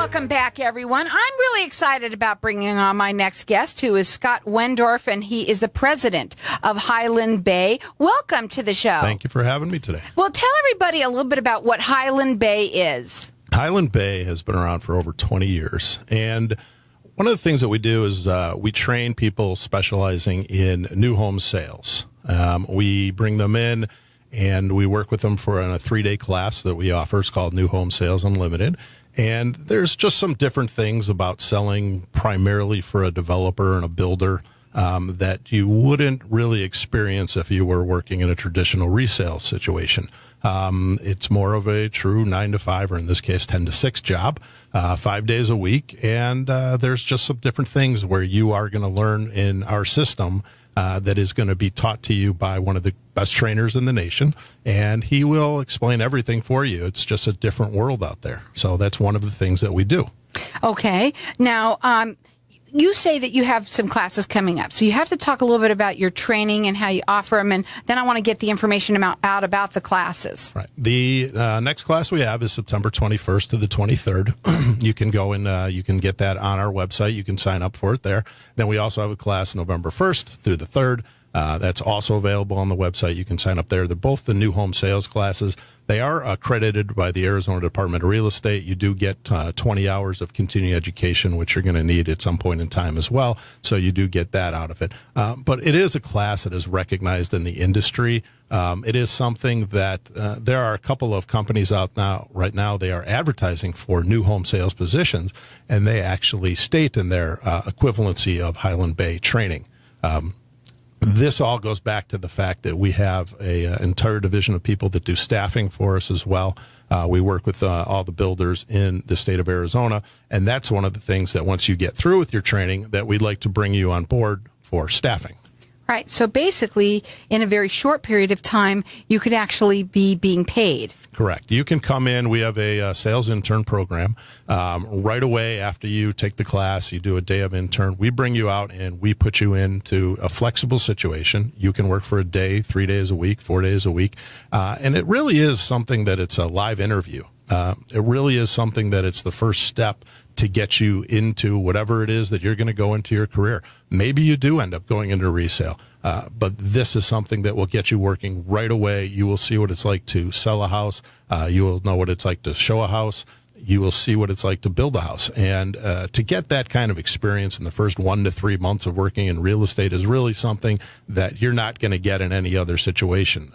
Welcome back, everyone. I'm really excited about bringing on my next guest, who is Scott Wendorf, and he is the president of Highland Bay. Welcome to the show. Thank you for having me today. Well, tell everybody a little bit about what Highland Bay is. Highland Bay has been around for over 20 years, and one of the things that we do is we train people specializing in new home sales. We bring them in, and we work with them for a 3-day class that we offer. It's called New Home Sales Unlimited. And there's just some different things about selling primarily for a developer and a builder that you wouldn't really experience if you were working in a traditional resale situation. It's more of a true 9 to 5, or in this case, 10 to 6 job, 5 days a week. And there's just some different things where you are going to learn in our system that is going to be taught to you by one of the best trainers in the nation, and he will explain everything for you. It's just a different world out there. So that's one of the things that we do. Okay. Now, you say that you have some classes coming up. So you have to talk a little bit about your training and how you offer them, and then I want to get the information out about the classes. Right. The next class we have is September 21st to the 23rd. You can go and you can get that on our website. You can sign up for it there. Then we also have a class November 1st through the 3rd. That's also available on the website. You can sign up there. They're both the new home sales classes. They are accredited by the Arizona Department of Real Estate. You do get 20 hours of continuing education, which you're going to need at some point in time as well. So you do get that out of it. But it is a class that is recognized in the industry. It is something that there are a couple of companies out now, right now, they are advertising for new home sales positions, and they actually state in their equivalency of Highland Bay training. This all goes back to the fact that we have an entire division of people that do staffing for us as well. We work with all the builders in the state of Arizona, and that's one of the things that once you get through with your training that we'd like to bring you on board for staffing. Right. So basically, in a very short period of time, you could actually be being paid. Correct. You can come in. We have a sales intern program. Right away after you take the class, you do a day of intern. We bring you out and we put you into a flexible situation. You can work for a day, 3 days a week, 4 days a week. And it really is something that it's a live interview. It really is something that it's the first step to get you into whatever it is that you're going to go into your career. Maybe you do end up going into resale, but this is something that will get you working right away. You will see what it's like to sell a house. You will know what it's like to show a house. You will see what it's like to build a house. And to get that kind of experience in the first 1 to 3 months of working in real estate is really something that you're not going to get in any other situation.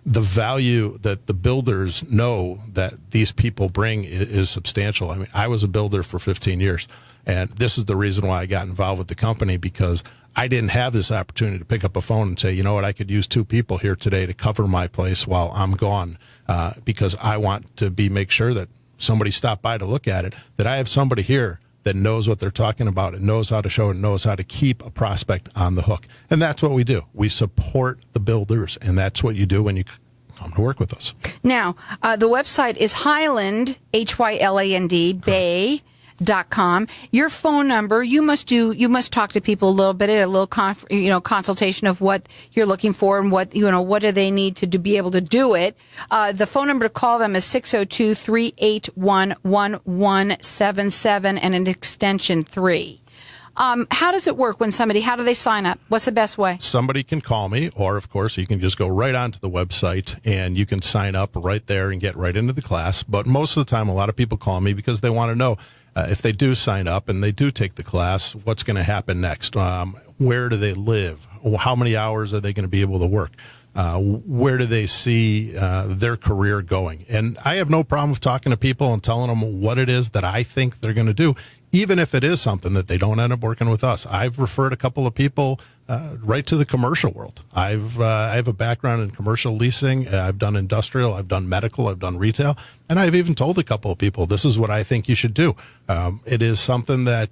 The value that the builders know that these people bring is substantial. I mean, I was a builder for 15 years, and this is the reason why I got involved with the company, because I didn't have this opportunity to pick up a phone and say, you know what, I could use 2 people here today to cover my place while I'm gone, because I want to make sure that somebody stopped by to look at it, that I have somebody here that knows what they're talking about and knows how to show and knows how to keep a prospect on the hook. And that's what we do. We support the builders, and that's what you do when you come to work with us. Now, the website is Highland, Hyland, Bay.com. Your phone number, you must talk to people a little bit, a little consultation of what you're looking for and what do they need to be able to do it. The phone number to call them is 602-381-1177 and an extension 3. How does it work how do they sign up? What's the best way? Somebody can call me, or of course you can just go right onto the website and you can sign up right there and get right into the class. But most of the time, a lot of people call me because they want to know if they do sign up and they do take the class, what's going to happen next? Where do they live? How many hours are they going to be able to work? Where do they see their career going? And I have no problem with talking to people and telling them what it is that I think they're going to do, even if it is something that they don't end up working with us. I've referred a couple of people right to the commercial world. I have a background in commercial leasing. I've done industrial. I've done medical. I've done retail. And I've even told a couple of people, this is what I think you should do. It is something that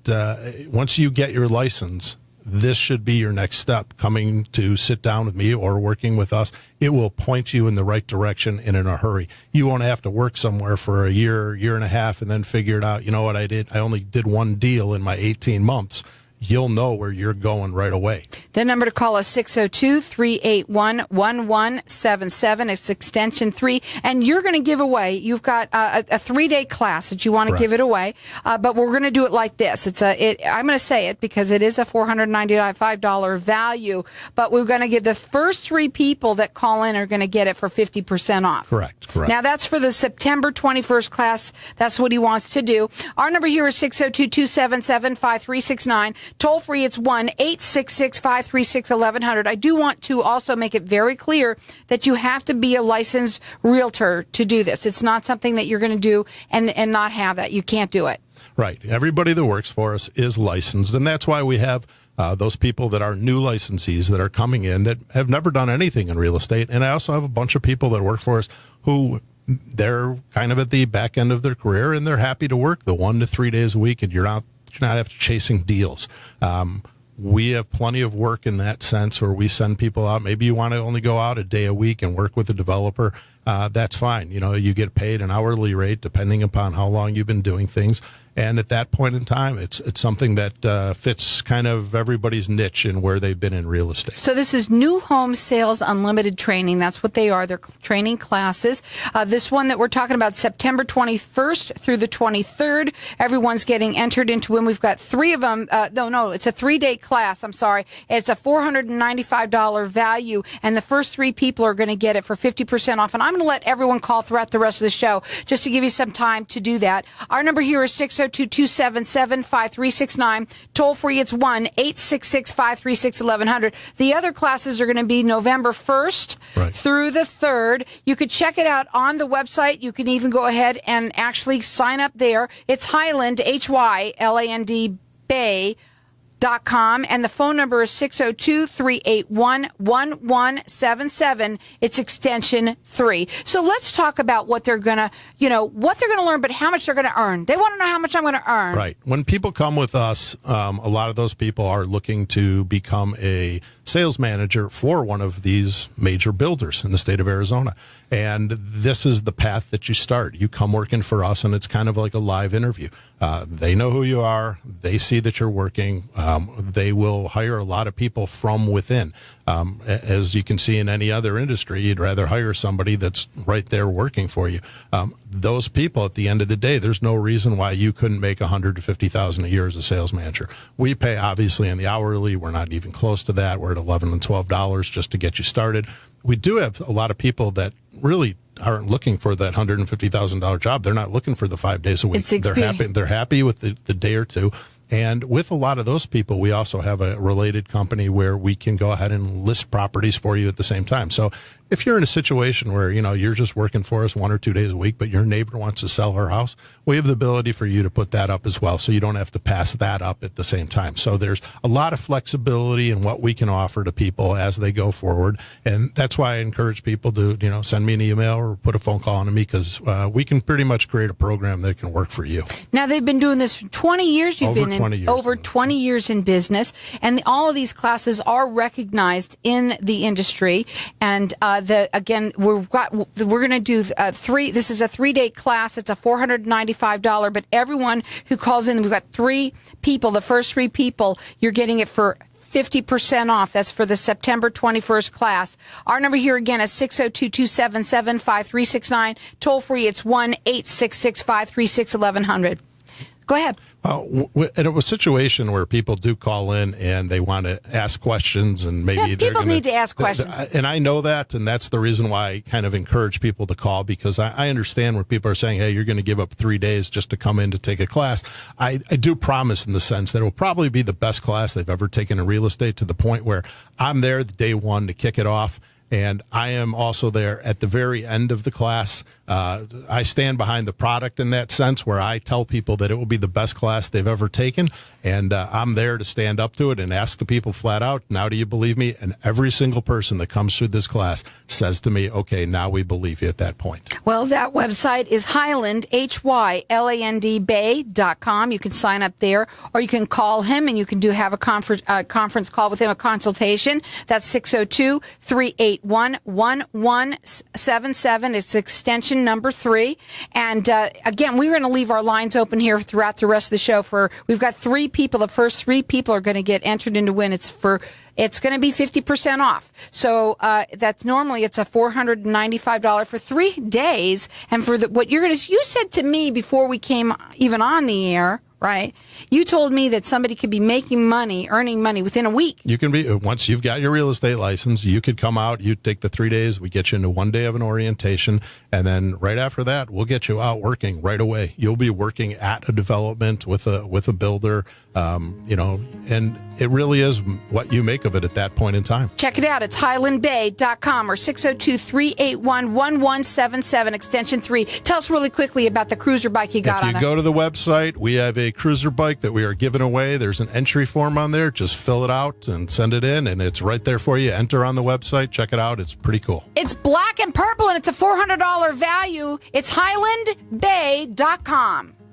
once you get your license, this should be your next step, coming to sit down with me or working with us. It will point you in the right direction and in a hurry. You won't have to work somewhere for a year and a half and then figure it out. You know what I did? I only did one deal in my 18 months. you'll know where you're going right away. The number to call is 602-381-1177. It's extension 3. And you're going to give away, you've got a 3-day class that you want to give it away. But we're going to do it like this. I'm going to say it because it is a $495 value. But we're going to give the first 3 people that call in are going to get it for 50% off. Correct. Now, that's for the September 21st class. That's what he wants to do. Our number here is 602-277-5369. Toll free, it's 1-866-536-1100. I do want to also make it very clear that you have to be a licensed realtor to do this. It's not something that you're going to do and not have that. You can't do it. Right. Everybody that works for us is licensed, and that's why we have those people that are new licensees that are coming in that have never done anything in real estate. And I also have a bunch of people that work for us who they're kind of at the back end of their career, and they're happy to work the 1 to 3 days a week, and you're not after chasing deals. We have plenty of work in that sense where we send people out. Maybe you want to only go out a day a week and work with a developer. That's fine. You get paid an hourly rate depending upon how long you've been doing things. And at that point in time, it's something that fits kind of everybody's niche and where they've been in real estate. So this is New Home Sales Unlimited Training. That's what they are. They're training classes. This one that we're talking about, September 21st through the 23rd. Everyone's getting entered into when we've got 3 of them. No, it's a 3-day class. I'm sorry. It's a $495 value, and the first 3 people are going to get it for 50% off. And I'm going to let everyone call throughout the rest of the show just to give you some time to do that. Our number here is 602-277-5369. Toll free, it's 1-866-536-1100. The other classes are going to be November 1st through the 3rd. You could check it out on the website. You can even go ahead and actually sign up there. It's Highland, Hyland Bay.com, and the phone number is 602-381-1177. It's extension 3. So let's talk about what they're going to learn, but how much they're going to earn. They want to know how much I'm going to earn. Right. When people come with us, a lot of those people are looking to become a sales manager for one of these major builders in the state of Arizona. And this is the path that you start. You come working for us, and it's kind of like a live interview. They know who you are. They see that you're working. They will hire a lot of people from within. As you can see in any other industry, you'd rather hire somebody that's right there working for you. Those people, at the end of the day, there's no reason why you couldn't make $150,000 a year as a sales manager. We pay, obviously, in the hourly. We're not even close to that. We're at $11 and $12 just to get you started. We do have a lot of people that really aren't looking for that $150,000 job. They're not looking for the 5 days a week. They're happy with the day or two. And with a lot of those people, we also have a related company where we can go ahead and list properties for you at the same time. So if you're in a situation where, you're just working for us 1 or 2 days a week, but your neighbor wants to sell her house, we have the ability for you to put that up as well. So you don't have to pass that up at the same time. So there's a lot of flexibility in what we can offer to people as they go forward. And that's why I encourage people to, send me an email or put a phone call on me, because we can pretty much create a program that can work for you. Now, they've been doing this for 20 years. You've been over 20 years in business, and all of these classes are recognized in the industry. And we're going to do 3. This is a 3-day class. It's a $495, but everyone who calls in, we've got 3 people. The first 3 people, you're getting it for 50% off. That's for the September 21st class. Our number here again is 602-277-5369. Toll free, it's 1-866-536-1100. Go ahead. And it was a situation where people do call in and they want to ask questions, and maybe people need to ask questions. And I know that, and that's the reason why I kind of encourage people to call, because I understand when people are saying, hey, you're going to give up 3 days just to come in to take a class. I do promise in the sense that it will probably be the best class they've ever taken in real estate, to the point where I'm there the day one to kick it off. And I am also there at the very end of the class. I stand behind the product in that sense, where I tell people that it will be the best class they've ever taken. And I'm there to stand up to it and ask the people flat out, now do you believe me? And every single person that comes through this class says to me, okay, now we believe you at that point. Well, that website is Highland, Hyland Bay.com. You can sign up there, or you can call him and you can have a conference call with him, a consultation. That's 602-381-1177. It's extension option number 3. And again, we're going to leave our lines open here throughout the rest of the show. We've got 3 people. The first 3 people are going to get entered into win. It's going to be 50% off. So that's normally it's a $495 for 3 days. And for what you said to me before we came even on the air, right? You told me that somebody could be making money, earning money within a week. You can be, once you've got your real estate license, you could come out, you take the 3 days, we get you into 1 day of an orientation, and then right after that, we'll get you out working right away. You'll be working at a development with a builder, and it really is what you make of it at that point in time. Check it out. It's highlandbay.com or 602-381-1177, extension 3. Tell us really quickly about the cruiser bike you got on it. If you go to the website, we have a cruiser bike that we are giving away. There's an entry form on there. Just fill it out and send it in, and it's right there for you. Enter on the website. Check it out. It's pretty cool. It's black and purple, and it's a $400 value. It's highlandbay.com.